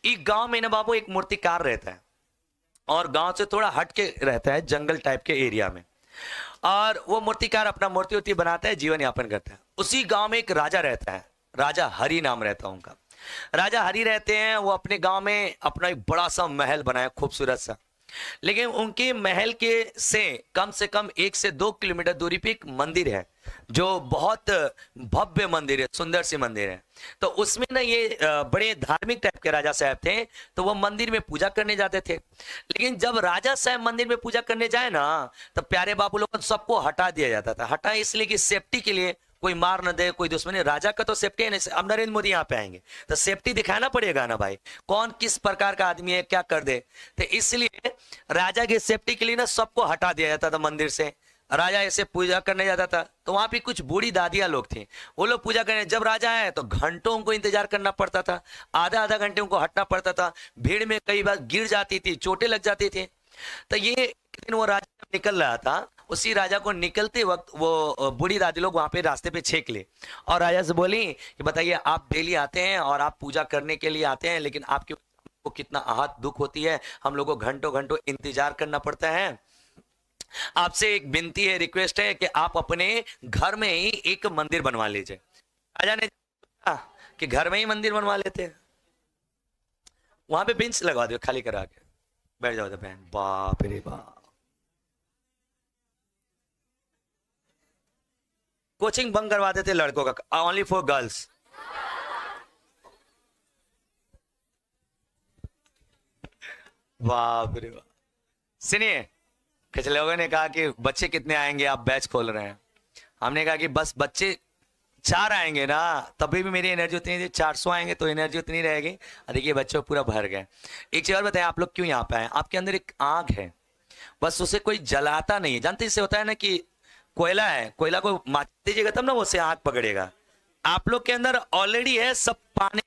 एक गांव में ना बाबू एक मूर्तिकार रहता है, और गांव से थोड़ा हट के रहता है, जंगल टाइप के एरिया में। और वो मूर्तिकार अपना मूर्ति उर्ति बनाता है, जीवन यापन करता है। उसी गांव में एक राजा रहता है, राजा हरि नाम रहता है उनका। राजा हरि रहते हैं, वो अपने गांव में अपना एक बड़ा सा महल बनाया, खूबसूरत सा। लेकिन उनके महल के से कम 1 से 2 किलोमीटर दूरी पे एक मंदिर है, जो बहुत भव्य मंदिर है, सुंदर सी मंदिर है। तो उसमें ना ये बड़े धार्मिक टाइप के राजा साहब थे, तो वो मंदिर में पूजा करने जाते थे। लेकिन जब राजा साहब मंदिर में पूजा करने जाए ना, तब प्यारे बाबू लोगों सबको हटा दिया जाता था। हटा इसलिए कि सेफ्टी के लिए, कोई मार न दे, कोई दुश्मनी। राजा का तो सेफ्टी है नहीं। अब नरेंद्र मोदी यहाँ पे आएंगे तो सेफ्टी दिखाना पड़ेगा ना भाई, कौन किस प्रकार का आदमी है, क्या कर दे। तो इसलिए राजा की सेफ्टी के लिए ना सबको हटा दिया जाता था मंदिर से। राजा ऐसे पूजा करने जाता था, तो वहां पे कुछ बूढ़ी दादियां लोग थी, वो लोग पूजा करने जब राजा आए तो घंटों उनको इंतजार करना पड़ता था, आधा आधा घंटे उनको हटना पड़ता था। भीड़ में कई बार गिर जाती थी, चोटें लग जाती थी। तो ये एक दिन वो राजा निकल रहा था, उसी राजा को निकलते वक्त वो बूढ़ी दादी लोग वहां पे रास्ते पे छेक ले, और राजा से बोली कि बताइए, आप डेली आते हैं और आप पूजा करने के लिए आते हैं, लेकिन आपके को कितना आहत दुख होती है, हम लोग को घंटों घंटों इंतजार करना पड़ता है। आपसे एक विनती है, रिक्वेस्ट है कि आप अपने घर में ही एक मंदिर बनवा लीजिए। राजा ने कहा कि घर में ही मंदिर बनवा लेते हैं, वहां पे बेंच लगवा दो, खाली करा के बैठ जाओ। बहन, बाप रे बाप, कोचिंग बंद करवा देते लड़कों का, ओनली फॉर गर्ल्स। बाप रे बाप। सुनिए, कुछ लोगों ने कहा कि बच्चे कितने आएंगे, आप बैच खोल रहे हैं। हमने कहा कि बस बच्चे 4 आएंगे ना, तभी भी मेरी एनर्जी उतनी थी। 400 आएंगे तो एनर्जी उतनी रहेगी। देखिए बच्चों पूरा भर गए। एक चीज और बताएं, आप लोग क्यों यहाँ पे आए? आपके अंदर एक आग है, बस उसे कोई जलाता नहीं है। जानते इससे होता है ना कि कोयला है, कोयला को माच दीजिएगा तब ना वो से आग पकड़ेगा। आप लोग के अंदर ऑलरेडी है, सब पाने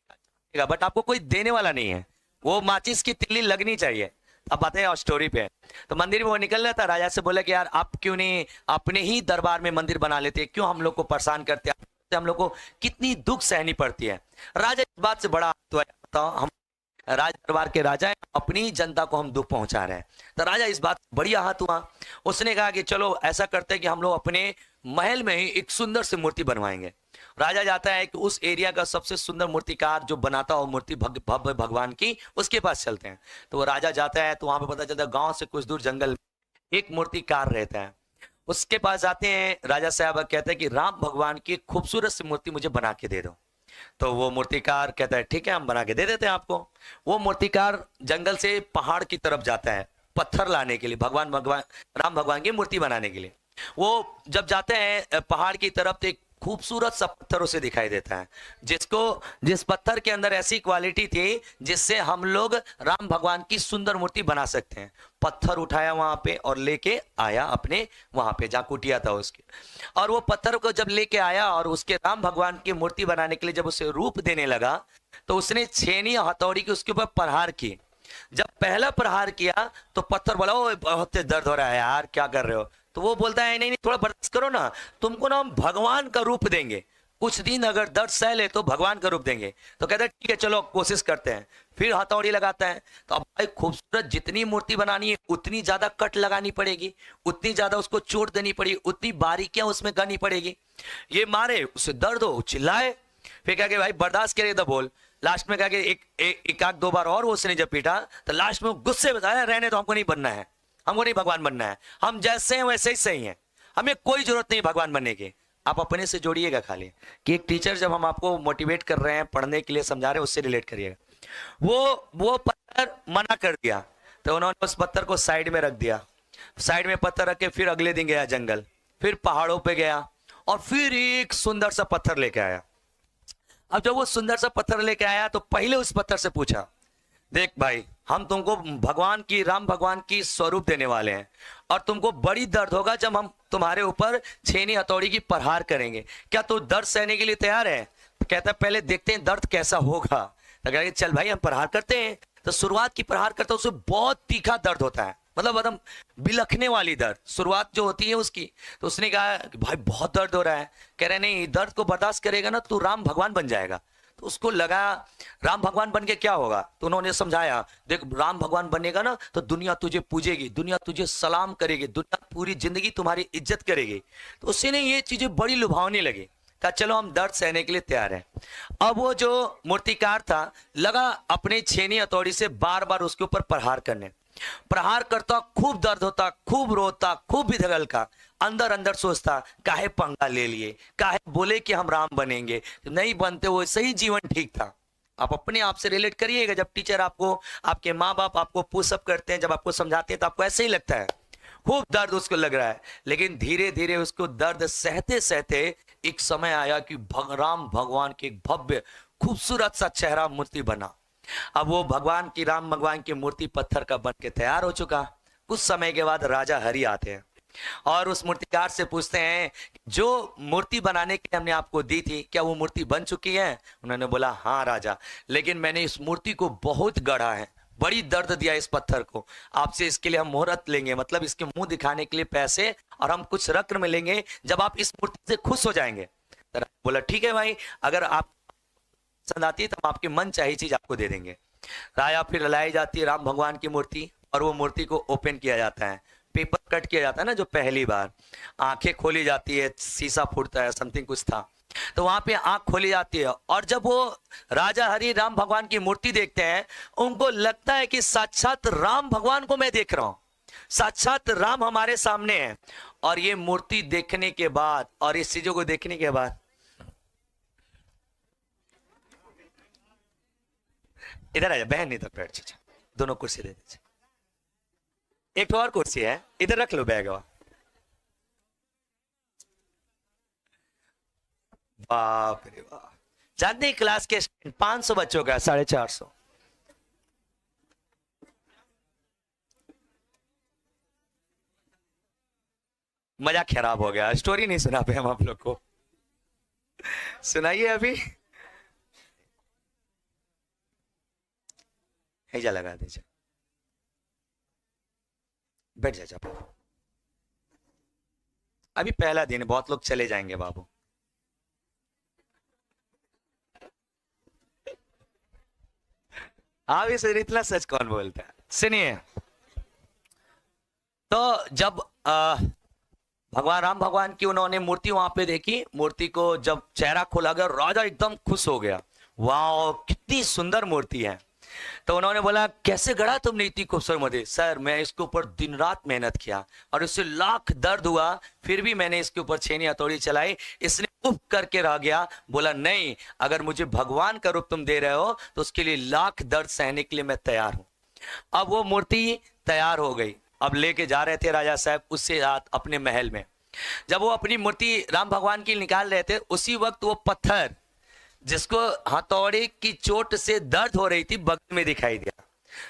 का, बट आपको कोई देने वाला नहीं है। वो माचिस की तिल्ली लगनी चाहिए। अब आते हैं स्टोरी पे। तो मंदिर में वो निकल रहा था, राजा से बोला कि यार आप क्यों नहीं अपने ही दरबार में मंदिर बना लेते, क्यों हम लोग को परेशान करते हैं, हम लोग को कितनी दुख सहनी पड़ती है। राजा इस बात से बड़ा तो हम राज दरबार के राजा हैं, अपनी जनता को हम दुख पहुंचा रहे हैं। तो राजा इस बात बड़ी आहत हुआ। उसने कहा कि चलो ऐसा करते हैं कि हम लोग अपने महल में ही एक सुंदर सी मूर्ति बनवाएंगे। राजा जाता है कि उस एरिया का सबसे सुंदर मूर्तिकार जो बनाता हो मूर्ति भव्य भगवान की, उसके पास चलते हैं। तो वो राजा जाता है, तो वहां पे पता चलता है गांव से कुछ दूर जंगल में एक मूर्तिकार रहता है। उसके पास जाते हैं, राजा साहब कहते हैं कि राम भगवान की खूबसूरत सी मूर्ति मुझे बना के दे दो। तो वो मूर्तिकार कहता है ठीक है, हम बना के दे देते हैं आपको। वो मूर्तिकार जंगल से पहाड़ की तरफ जाता है पत्थर लाने के लिए, भगवान भगवान राम भगवान की मूर्ति बनाने के लिए। वो जब जाते हैं पहाड़ की तरफ, तो एक खूबसूरत सा पत्थर उसे दिखाई देता है, जिस पत्थर के अंदर ऐसी क्वालिटी थी जिससे हम लोग राम भगवान की सुंदर मूर्ति बना सकते हैं। पत्थर उठाया वहां पे और लेके आया अपने वहां पे जहाँ कुटिया था उसके। और वो पत्थर को जब लेके आया और उसके राम भगवान की मूर्ति बनाने के लिए जब उसे रूप देने लगा, तो उसने छेनी हथौड़ी की उसके ऊपर प्रहार की। जब पहला प्रहार किया तो पत्थर बोला, ओ बहुत दर्द हो रहा है यार, क्या कर रहे हो? तो वो बोलता है नहीं नहीं, थोड़ा बर्दाश्त करो ना, तुमको ना हम भगवान का रूप देंगे, कुछ दिन अगर दर्द सह ले तो भगवान का रूप देंगे। तो कहता है ठीक है चलो कोशिश करते हैं। फिर हथौड़ी लगाता है। तो अब भाई खूबसूरत जितनी मूर्ति बनानी है उतनी ज्यादा कट लगानी पड़ेगी, उतनी ज्यादा उसको चोट देनी पड़ेगी, उतनी बारीकियां उसमें करनी पड़ेगी। ये मारे, उससे दर्द हो, चिल्लाए। फिर क्या भाई बर्दाश्त करे तो बोल। लास्ट में क्या एक आध 2 बार और उसने जब पीटा, तो लास्ट में गुस्से बताया रहने तो, हमको नहीं बनना है, हमको नहीं भगवान बनना है, हम जैसे हैं वैसे ही सही हैं, हमें कोई जरूरत नहीं भगवान बनने की। आप अपने से जोड़िएगा खाली, कि एक टीचर जब हम आपको मोटिवेट कर रहे हैं, पढ़ने के लिए समझा रहे हैं, उससे रिलेट करिएगा। वो पत्थर मना कर दिया, तो उन्होंने उस पत्थर को साइड में रख दिया। साइड में पत्थर रख के फिर अगले दिन गया जंगल, फिर पहाड़ों पे गया और फिर एक सुंदर सा पत्थर लेके आया। अब जब वो सुंदर सा पत्थर लेके आया तो पहले उस पत्थर से पूछा, देख भाई हम तुमको भगवान की राम भगवान की स्वरूप देने वाले हैं, और तुमको बड़ी दर्द होगा जब हम तुम्हारे ऊपर छेनी हथौड़ी की प्रहार करेंगे, क्या तू दर्द सहने के लिए तैयार है? तो कहता है पहले देखते हैं दर्द कैसा होगा। तो कहता चल भाई हम प्रहार करते हैं। तो शुरुआत की प्रहार करता है, उसमें बहुत तीखा दर्द होता है, मतलब एकदम बिलखने वाली दर्द शुरुआत जो होती है उसकी। तो उसने कहा भाई बहुत दर्द हो रहा है। कह रहे नहीं, दर्द को बर्दाश्त करेगा ना तू राम भगवान बन जाएगा। तो उसको लगा राम भगवान बन के क्या होगा, तो उन्होंने समझाया, देख राम भगवान बनेगा ना तो दुनिया तुझे पूजेगी, दुनिया तुझे सलाम करेगी, दुनिया पूरी जिंदगी तुम्हारी इज्जत करेगी। तो उसी ने ये चीजें बड़ी लुभावनी लगी, कहा चलो हम दर्द सहने के लिए तैयार हैं। अब वो जो मूर्तिकार था लगा अपने छेनी हथौड़ी से बार बार उसके ऊपर प्रहार करने, प्रहार करता, खूब दर्द होता, खूब रोता, खूब विधगल का, अंदर अंदर सोचता काहे पंगा ले लिए, काहे बोले कि हम राम बनेंगे, नहीं बनते, वो सही जीवन ठीक था। आप अपने आप से रिलेट करिएगा, जब टीचर आपको, आपके माँ बाप आपको पुशअप करते हैं, जब आपको समझाते हैं तो आपको ऐसे ही लगता है, खूब दर्द उसको लग रहा है, लेकिन धीरे धीरे उसको दर्द सहते सहते एक समय आया कि राम भगवान के एक भव्य खूबसूरत सा चेहरा मूर्ति बना। अब वो भगवान की, राम भगवान की मूर्ति पत्थर का बन के तैयार हो चुका। कुछ समय के बाद राजा हरि आते हैं और उस मूर्तिकार से पूछते हैं, जो मूर्ति बनाने के लिए हमने आपको दी थी क्या वो मूर्ति बन चुकी है? उन्होंने बोला हाँ राजा, लेकिन मैंने इस मूर्ति को बहुत गढ़ा है, बड़ी दर्द दिया इस पत्थर को, आपसे इसके लिए हम मुहूर्त लेंगे, मतलब इसके मुंह दिखाने के लिए पैसे, और हम कुछ रत्न मिलेंगे जब आप इस मूर्ति से खुश हो जाएंगे। बोला ठीक है भाई, अगर आप पसंद आती है तो हम आपकी मन चाहिए चीज आपको दे देंगे। राजा फिर लाई जाती है राम भगवान की मूर्ति, और वो मूर्ति को ओपन किया जाता है, पेपर कट किया जाता है ना जो पहली बार, आंखें खोली जाती है, शीशा फूटता है, समथिंग कुछ था, तो वहां पे आंख खोली जाती है, और जब वो राजा हरि राम भगवान की मूर्ति देखते हैं उनको लगता है कि साक्षात राम भगवान को मैं देख रहा हूं, साक्षात राम हमारे सामने है। और ये मूर्ति देखने के बाद और इस चीजों को देखने के बाद, इधर आ जा बहन, इधर बैठ जा, दोनों कुर्सी दे दीजिए, एक तो और कुर्सी है, इधर रख लो बैग। बाप रे बाप, जानते हैं क्लास के 500 बच्चों का 450। मजा खराब हो गया, स्टोरी नहीं सुना पे हम आप लोग को, सुनाइए अभी, हैजा लगा दीजिए, बैठ जा बाबू, अभी पहला दिन है, बहुत लोग चले जाएंगे बाबू। आप इस इतना सच कौन बोलता है? सुनिए, तो जब भगवान राम भगवान की उन्होंने मूर्ति वहां पे देखी, मूर्ति को जब चेहरा खोला गया राजा एकदम खुश हो गया, वाह कितनी सुंदर मूर्ति है। तो उन्होंने बोला कैसे गढ़ा तुमने इतनी खूबसूरत मूर्ति? सर मैं इसके ऊपर दिन रात मेहनत किया और इससे लाख दर्द हुआ, फिर भी मैंने इसके ऊपर छेनी हथौड़ी चलाई, इसने उफ करके रह गया। बोला नहीं, अगर मुझे भगवान का रूप तुम दे रहे हो तो उसके लिए लाख दर्द सहने के लिए मैं तैयार हूं। अब वो मूर्ति तैयार हो गई, अब लेके जा रहे थे राजा साहब उससे रात अपने महल में। जब वो अपनी मूर्ति राम भगवान की निकाल रहे थे, उसी वक्त वो पत्थर जिसको हथौड़े की चोट से दर्द हो रही थी बगल में दिखाई दिया।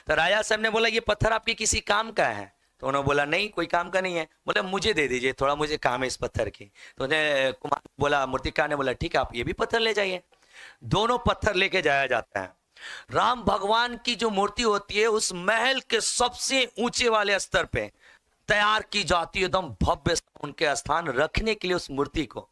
तो राजा साहब ने बोला ये पत्थर आपके किसी काम का है? तो उन्होंने बोला नहीं कोई काम का नहीं है। बोला मुझे दे दीजिए, थोड़ा मुझे काम है इस पत्थर की। तो उन्हें कुमार बोला, मूर्तिकार ने बोला ठीक है आप ये भी पत्थर ले जाइए। दोनों पत्थर लेके जाया जाता है। राम भगवान की जो मूर्ति होती है उस महल के सबसे ऊंचे वाले स्तर पे तैयार की जाती है, एकदम भव्य उनके स्थान रखने के लिए उस मूर्ति को।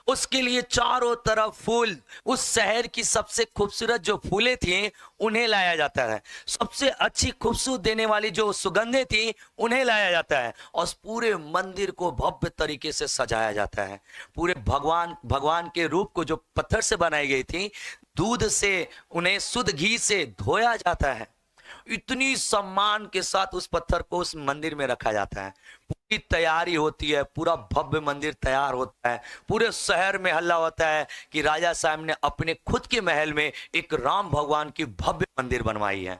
उसके लिए चारों तरफ फूल, उस शहर की सबसे खूबसूरत जो फूलें थी उन्हें लाया जाता है, सबसे अच्छी खूबसूरत देने वाली जो सुगंधें थी उन्हें लाया जाता है, और उस पूरे मंदिर को भव्य तरीके से सजाया जाता है। पूरे भगवान के रूप को जो पत्थर से बनाई गई थी, दूध से उन्हें शुद्ध घी से धोया जाता है। इतनी सम्मान के साथ उस पत्थर को उस मंदिर में रखा जाता है। पूरी तैयारी होती है, पूरा भव्य मंदिर तैयार होता है, पूरे शहर में हल्ला होता है कि राजा साहब ने अपने खुद के महल में एक राम भगवान की भव्य मंदिर बनवाई है।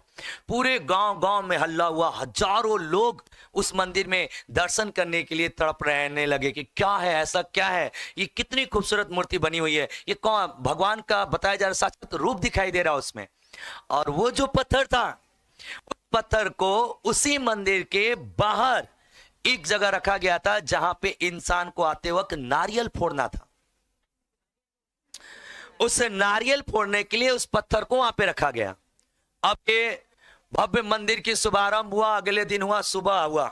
पूरे गांव गांव में हल्ला हुआ, हजारों लोग उस मंदिर में दर्शन करने के लिए तड़प रहने लगे कि क्या है, ऐसा क्या है, ये कितनी खूबसूरत मूर्ति बनी हुई है, ये कौन भगवान का बताया जा रहा साक्षात रूप दिखाई दे रहा उसमें। और वो जो पत्थर था, उस पत्थर को उसी मंदिर के बाहर एक जगह रखा गया था जहां पे इंसान को आते वक्त नारियल फोड़ना था। उस नारियल फोड़ने के लिए उस पत्थर को वहां पे रखा गया। अब ये भव्य मंदिर की शुभारंभ हुआ, अगले दिन हुआ, सुबह हुआ,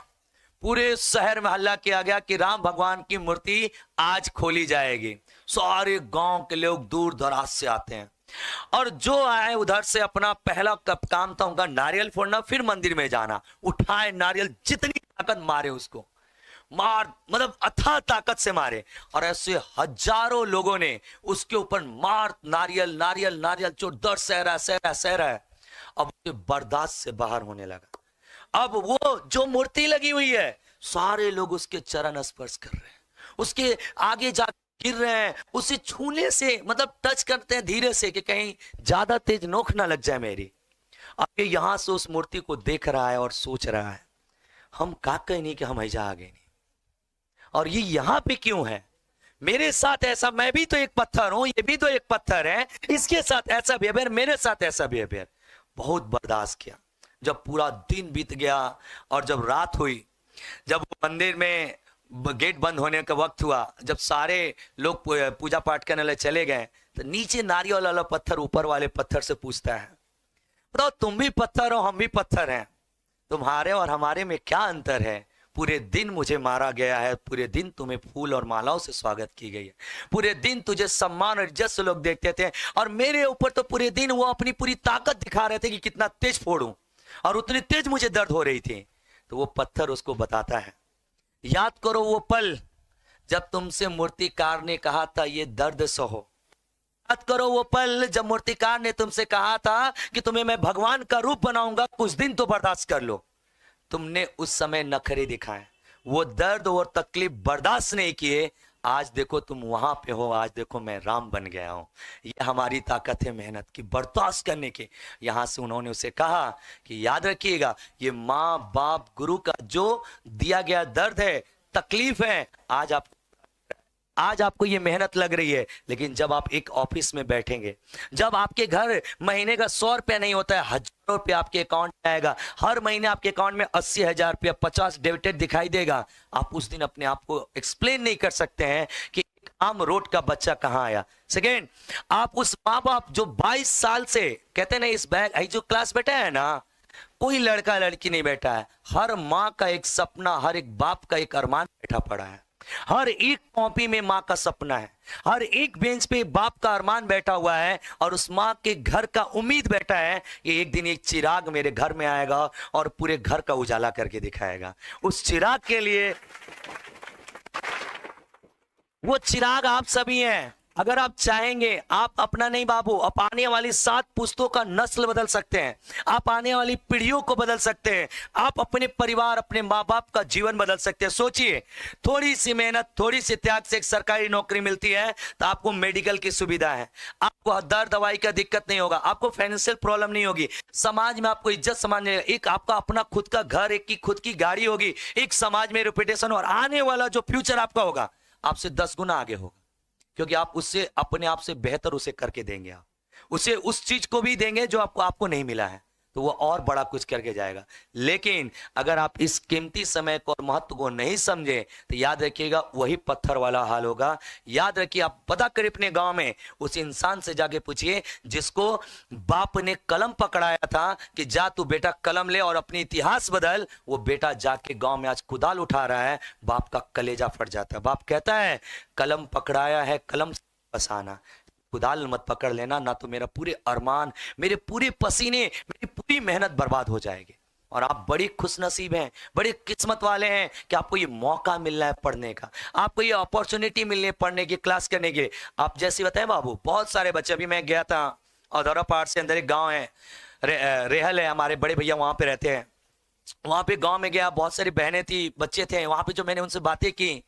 पूरे शहर में हल्ला किया गया कि राम भगवान की मूर्ति आज खोली जाएगी। सारे गांव के लोग दूर दराज से आते हैं, और जो आए उधर से अपना पहला काम था उनका नारियल फोड़ना, फिर मंदिर में जाना, उठाए नारियल, जितनी ताकत मारे उसको, मार मतलब अथाह ताकत से मारे। और ऐसे हजारों लोगों ने उसके ऊपर मार, नारियल नारियल नारियल, जो दर्द सह रहा सह रहा है, अब उसे बर्दाश्त से बाहर होने लगा। अब वो जो मूर्ति लगी हुई है, सारे लोग उसके चरण स्पर्श कर रहे हैं, उसके आगे जा गिर रहे हैं, उसे छूने से मतलब टच करते हैं धीरे से कि कहीं ज्यादा तेज नोक ना लग जाए मेरी। अब ये यहां से उस मूर्ति को देख रहा है और सोच रहा है, हम का कहीं नहीं कि हम ऐजा आ गए नहीं, और ये यहां पे क्यों है, मेरे साथ ऐसा, मैं भी तो एक पत्थर हूं, ये भी तो एक पत्थर है, इसके साथ ऐसा बिहेवियर, मेरे साथ ऐसा बिहेवियर। बहुत बर्दाश्त किया। जब पूरा दिन बीत गया और जब रात हुई, जब मंदिर में गेट बंद होने का वक्त हुआ, जब सारे लोग पूजा पाठ करने लिए चले गए, तो नीचे नारियल वाला पत्थर ऊपर वाले पत्थर से पूछता है, बताओ तुम भी पत्थर हो, हम भी पत्थर हैं, तुम्हारे और हमारे में क्या अंतर है? पूरे दिन मुझे मारा गया है, पूरे दिन तुम्हें फूल और मालाओं से स्वागत की गई है, पूरे दिन तुझे सम्मान और इज्जत से लोग देखते थे, और मेरे ऊपर तो पूरे दिन वो अपनी पूरी ताकत दिखा रहे थे कि कितना तेज फोड़ूं, और उतनी तेज मुझे दर्द हो रही थी। तो वो पत्थर उसको बताता है, याद करो वो पल जब तुमसे मूर्तिकार ने कहा था ये दर्द सहो, याद करो वो पल जब मूर्तिकार ने तुमसे कहा था कि तुम्हें मैं भगवान का रूप बनाऊंगा, कुछ दिन तो बर्दाश्त कर लो। तुमने उस समय नखरे दिखाए, वो दर्द और तकलीफ बर्दाश्त नहीं किए, आज देखो तुम वहां पे हो, आज देखो मैं राम बन गया हूं। ये हमारी ताकत है मेहनत की, बर्दाश्त करने की। यहां से उन्होंने उसे कहा कि याद रखिएगा, ये माँ बाप गुरु का जो दिया गया दर्द है, तकलीफ है, आज आपको ये मेहनत लग रही है, लेकिन जब आप एक ऑफिस में बैठेंगे, जब आपके घर महीने का 100 रुपया नहीं होता है, हजारों रुपया आपके अकाउंट में आएगा, हर महीने आपके अकाउंट में 80,000 रुपया 50 डेबिटेड दिखाई देगा, आप उस दिन अपने आप को एक्सप्लेन नहीं कर सकते हैं कि एक आम रोड का बच्चा कहाँ आया। सेकेंड, आप उस माँ बाप जो 22 साल से कहते ना, इस बैग जो क्लास बैठा है ना, कोई लड़का लड़की नहीं बैठा है, हर माँ का एक सपना, हर एक बाप का एक अरमान बैठा पड़ा है, हर एक कॉपी में माँ का सपना है, हर एक बेंच पे बाप का अरमान बैठा हुआ है, और उस माँ के घर का उम्मीद बैठा है कि एक दिन एक चिराग मेरे घर में आएगा और पूरे घर का उजाला करके दिखाएगा। उस चिराग के लिए, वो चिराग आप सभी हैं। अगर आप चाहेंगे, आप अपना नहीं बाबू, आप आने वाली 7 पुश्तों का नस्ल बदल सकते हैं, आप आने वाली पीढ़ियों को बदल सकते हैं, आप अपने परिवार, अपने माँ बाप का जीवन बदल सकते हैं। सोचिए, थोड़ी सी मेहनत, थोड़ी सी त्याग से एक सरकारी नौकरी मिलती है, तो आपको मेडिकल की सुविधा है, आपको दर्द दवाई का दिक्कत नहीं होगा, आपको फाइनेंशियल प्रॉब्लम नहीं होगी, समाज में आपको इज्जत सम्मान, एक आपका अपना खुद का घर, एक की खुद की गाड़ी होगी, एक समाज में रेपुटेशन, और आने वाला जो फ्यूचर आपका होगा आपसे 10 गुना आगे होगा, क्योंकि आप उससे अपने आप से बेहतर उसे करके देंगे, आप उसे उस चीज को भी देंगे जो आपको नहीं मिला है, तो वो और बड़ा कुछ करके जाएगा। लेकिन अगर आप इस कीमती समय को और महत्व को नहीं समझे, तो याद रखिएगा वही पत्थर वाला हाल होगा। याद रखिए, आप पता करें अपने गांव में उस इंसान से जाके पूछिए जिसको बाप ने कलम पकड़ाया था कि जा तू बेटा कलम ले और अपनी इतिहास बदल, वो बेटा जाके गांव में आज कुदाल उठा रहा है, बाप का कलेजा फट जाता है। बाप कहता है कलम पकड़ाया है, कलम बसाना, कुदाल मत पकड़ लेना, ना तो मेरा पूरे अरमान, मेरे पूरे पसीने, मेरी पूरी मेहनत बर्बाद हो जाएगी। और आप बड़ी खुशनसीब हैं, बड़ी किस्मत वाले हैं कि आपको ये मौका मिल रहा है पढ़ने का, आपको ये अपॉर्चुनिटी मिल रही है पढ़ने की, क्लास करने की। आप जैसे बताएं बाबू, बहुत सारे बच्चे, अभी मैं गया था औधौरा पार से अंदर एक गाँव है, रेहल है, हमारे बड़े भैया वहां पे रहते हैं, वहां पे गांव में गया, बहुत सारी बहनें थी, बच्चे थे वहां पे, जो मैंने उनसे बातें की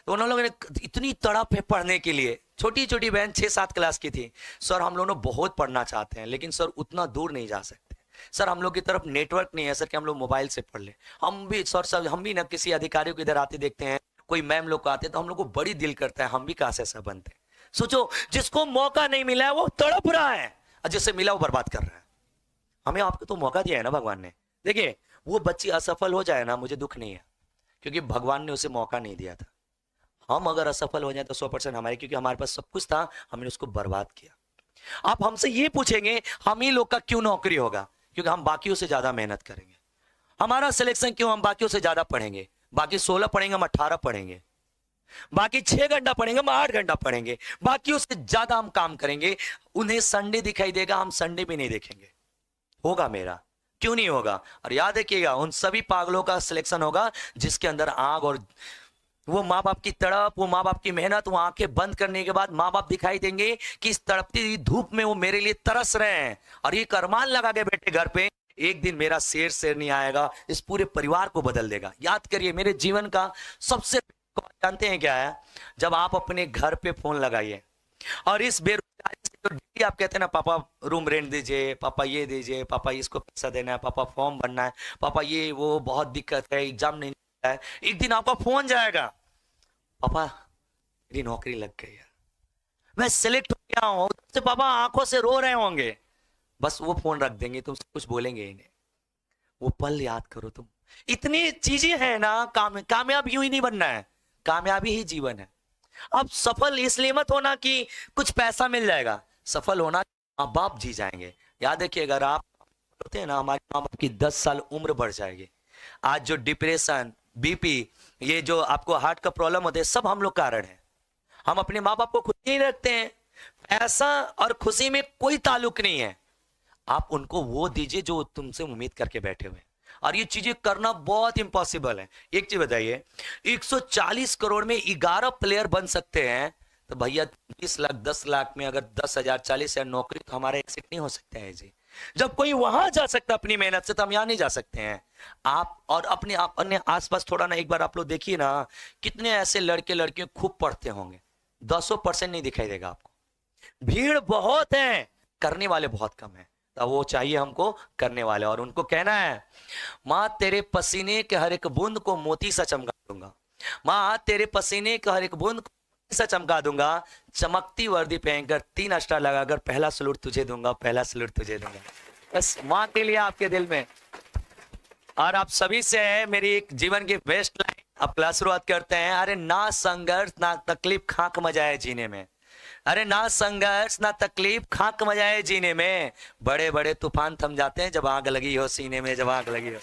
तो उन लोगों ने इतनी तड़प है पढ़ने के लिए। छोटी छोटी बहन 6-7 क्लास की थी, सर हम लोग बहुत पढ़ना चाहते हैं, लेकिन सर उतना दूर नहीं जा सकते, सर हम लोग की तरफ नेटवर्क नहीं है सर कि हम लोग मोबाइल से पढ़ ले। हम भी सर हम भी ना किसी अधिकारियों को इधर आते देखते हैं, कोई मैम लोग आते तो हम लोग को बड़ी दिल करता है हम भी काश ऐसा बनते। सोचो, जिसको मौका नहीं मिला है वो तड़प रहा है, और जिससे मिला वो बर्बाद कर रहा है। हमें आपको तो मौका दिया है ना भगवान ने। देखिए, वो बच्ची असफल हो जाए ना, मुझे दुख नहीं है, क्योंकि भगवान ने उसे मौका नहीं दिया था। हम अगर असफल हो जाए तो 100% हमारे, क्योंकि हमारे पास सब कुछ था, हमने उसको बर्बाद किया। आप हमसे ये पूछेंगे हम ही लोग का क्यों नौकरी होगा, क्योंकि हम बाकियों से ज्यादा मेहनत करेंगे। हमारा सिलेक्शन क्यों, हम बाकियों से ज्यादा पढ़ेंगे, बाकी 16 पढ़ेंगे, हम 18 पढ़ेंगे। बाकी 6 घंटा पढ़ेंगे, हम 8 घंटा पढ़ेंगे, बाकी उससे ज्यादा हम काम करेंगे। उन्हें संडे दिखाई देगा, हम संडे भी नहीं देखेंगे। होगा मेरा, क्यों नहीं होगा? और याद रखिएगा, उन सभी पागलों का सिलेक्शन होगा जिसके अंदर आग और वो माँ बाप की तड़प, वो माँ बाप की मेहनत, वो आंखें बंद करने के बाद माँ बाप दिखाई देंगे कि इस तड़पती हुई धूप में वो मेरे लिए तरस रहे हैं, और ये अरमान लगा के बैठे घर पे, एक दिन मेरा शेर शेर नहीं आएगा, इस पूरे परिवार को बदल देगा। याद करिए, मेरे जीवन का सबसे जानते हैं क्या है? जब आप अपने घर पे फोन लगाइए और इस बेरोजगारी से जो डेली आप कहते हैं ना, पापा रूम रेंट दीजिए, पापा ये दीजिए, पापा इसको पैसा देना है, पापा फॉर्म भरना है, पापा ये वो बहुत दिक्कत है, एग्जाम नहीं है, एक दिन आपका फोन जाएगा, पापा मेरी नौकरी लग गई है, मैं सिलेक्ट हो गया हूं, तो पापा आंखों से रो रहे होंगे, बस वो फोन रख देंगे, तुमसे कुछ बोलेंगे ही नहीं। वो पल याद करो तुम। इतनी चीजें हैं ना, कामयाब यूं ही नहीं बनना है, कामयाबी ही जीवन है। अब सफल इसलिए मत होना कि कुछ पैसा मिल जाएगा, सफल होना माँ बाप जी जाएंगे। याद रखिए, अगर आप होते हैं ना, हमारे माँ बाप की 10 साल उम्र बढ़ जाएगी। आज जो डिप्रेशन, बीपी, ये जो आपको हार्ट का प्रॉब्लम होते हैं, सब हम लोग कारण है। हम अपने माँ बाप को खुशी नहीं रखते हैं। पैसा और खुशी में कोई ताल्लुक नहीं है। आप उनको वो दीजिए जो तुमसे उम्मीद करके बैठे हुए हैं, और ये चीजें करना बहुत इम्पॉसिबल है। एक चीज बताइए, 140 करोड़ में 11 प्लेयर बन सकते हैं, तो भैया 20 लाख 10 लाख में अगर 10,000 40,000 नौकरी, तो हमारा एक्सिट नहीं हो सकता है जी। जब कोई वहां जा सकता अपनी मेहनत से, तो हम यहां नहीं जा सकते हैं। आप और अपने आसपास थोड़ा ना एक बार आप लोग देखिए ना, कितने ऐसे लड़के लड़कियां खूब पढ़ते होंगे, 10% नहीं दिखाई देगा आपको। भीड़ बहुत है, करने वाले बहुत कम है। तो वो चाहिए हमको करने वाले, और उनको कहना है, माँ तेरे पसीने के हर एक बूंद को मोती सा चमका दूंगा, माँ तेरे पसीने के हर एक बूंद को मोती सा चमका दूंगा, चमकती वर्दी पहनकर 3 स्टार लगाकर पहला सलूट तुझे दूंगा, पहला सलूट तुझे दूंगा। बस माँ के लिए आपके दिल में। और आप सभी से है मेरी एक जीवन की बेस्ट लाइन, आप क्लास शुरुआत करते हैं। अरे ना संघर्ष ना तकलीफ, खाक मजा है जीने में। अरे ना संघर्ष ना तकलीफ, खाक मजा है जीने में। बड़े बड़े तूफान थम जाते हैं जब आग लगी हो सीने में, जब आग लगी हो।